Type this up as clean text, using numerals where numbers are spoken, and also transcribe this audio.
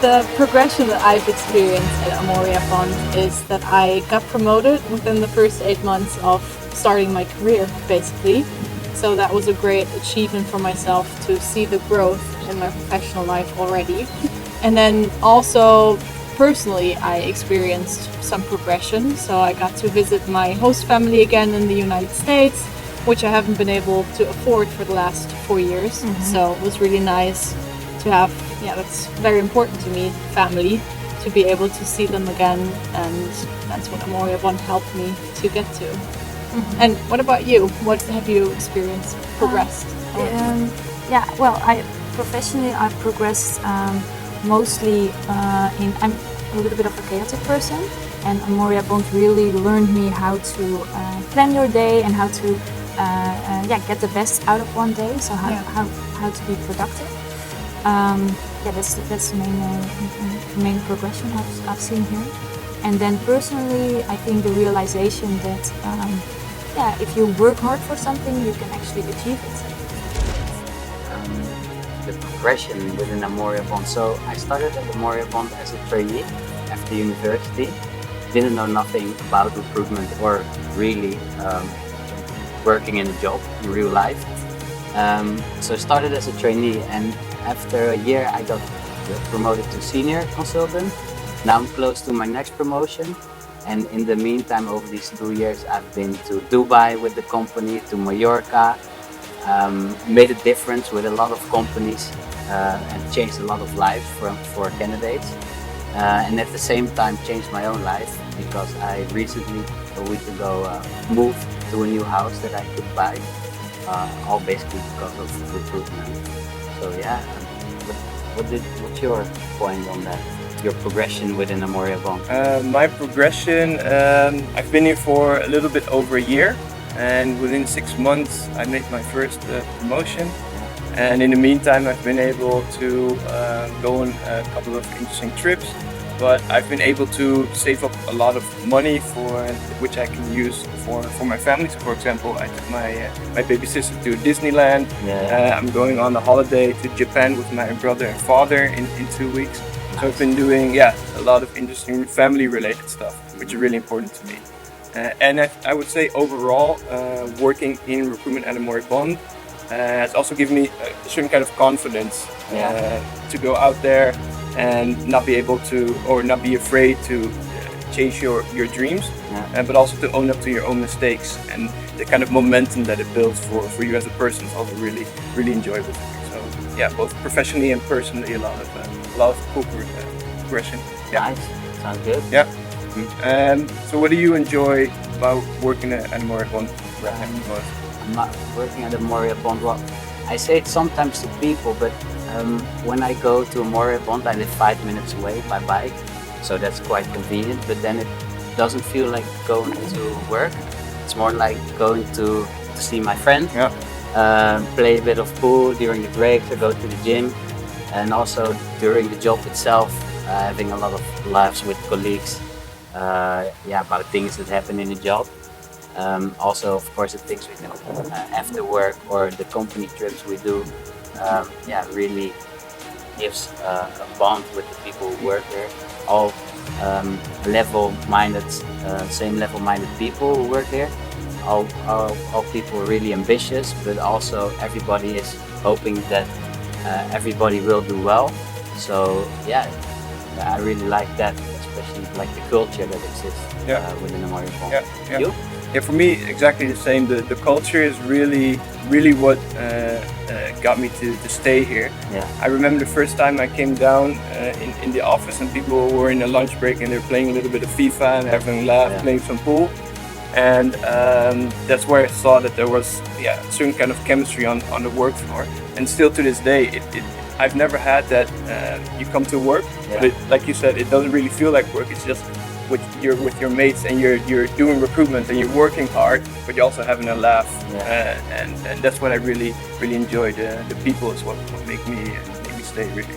The progression that I've experienced at Amoria Bond is that I got promoted within the first 8 months of starting my career, basically. So that was a great achievement for myself to see the growth in my professional life already. And then also personally, I experienced some progression. So I got to visit my host family again in the United States, which I haven't been able to afford for the last 4 years. So it was really nice to have, that's very important to me, family, to be able to see them again, and that's what Amoria Bond helped me to get to. And what about you? What have you experienced, progressed? I professionally I've progressed mostly I'm a little bit of a chaotic person, and Amoria Bond really learned me how to plan your day and how to get the best out of one day. So how to be productive. That's the main progression I've seen here. And then personally, I think the realization that if you work hard for something, you can actually achieve it. The progression within Amoria Bond. So I started at Amoria Bond as a trainee after university. Didn't know nothing about recruitment or really working in a job in real life. So I started as a trainee, and after a year I got promoted to senior consultant. Now I'm close to my next promotion, and in the meantime, over these 2 years, I've been to Dubai with the company, to Mallorca, made a difference with a lot of companies and changed a lot of lives for candidates. And at the same time changed my own life, because I recently, a week ago, moved to a new house that I could buy, all basically because of recruitment. So what's your point on that? Your progression within Amoria Bond? My progression, I've been here for a little bit over a year, and within 6 months I made my first promotion. And in the meantime, I've been able to go on a couple of interesting trips, but I've been able to save up a lot of money which I can use for my family. So for example, I took my baby sister to Disneyland. I'm going on a holiday to Japan with my brother and father in 2 weeks. So I've been doing a lot of interesting family related stuff, which is really important to me. And I would say overall, working in recruitment at Amoria Bond has also given me a certain kind of confidence to go out there and not be afraid to chase your dreams, but also to own up to your own mistakes, and the kind of momentum that it builds for you as a person is also really, really enjoyable. So both professionally and personally, a lot of cool progression. Nice, sounds good. So what do you enjoy about working at Amoria Bond? I'm not working at Amoria Bond. Well, I say it sometimes to people, but when I go to Amoria Bond, I live 5 minutes away by bike, so that's quite convenient. But then it doesn't feel like going to work. It's more like going to see my friend, play a bit of pool during the breaks, or go to the gym, and also during the job itself, having a lot of laughs with colleagues, about things that happen in the job. Also, of course, the things we do after work or the company trips we do, really gives a bond with the people who work there. All level-minded, same level-minded people who work here. All people are really ambitious, but also everybody is hoping that everybody will do well. So I really like that, especially like the culture that exists within Amoria Bond. You? Yeah, for me, exactly the same. The culture is really, really what got me to stay here. I remember the first time I came down in the office, and people were in a lunch break and they were playing a little bit of FIFA and having a laugh, playing some pool. And that's where I saw that there was a certain kind of chemistry on the work floor. And still to this day, I've never had that. You come to work, but like you said, it doesn't really feel like work. It's just with your mates, and you're doing recruitment and you're working hard, but you're also having a laugh. And that's what I really enjoy. The people is what make me stay really.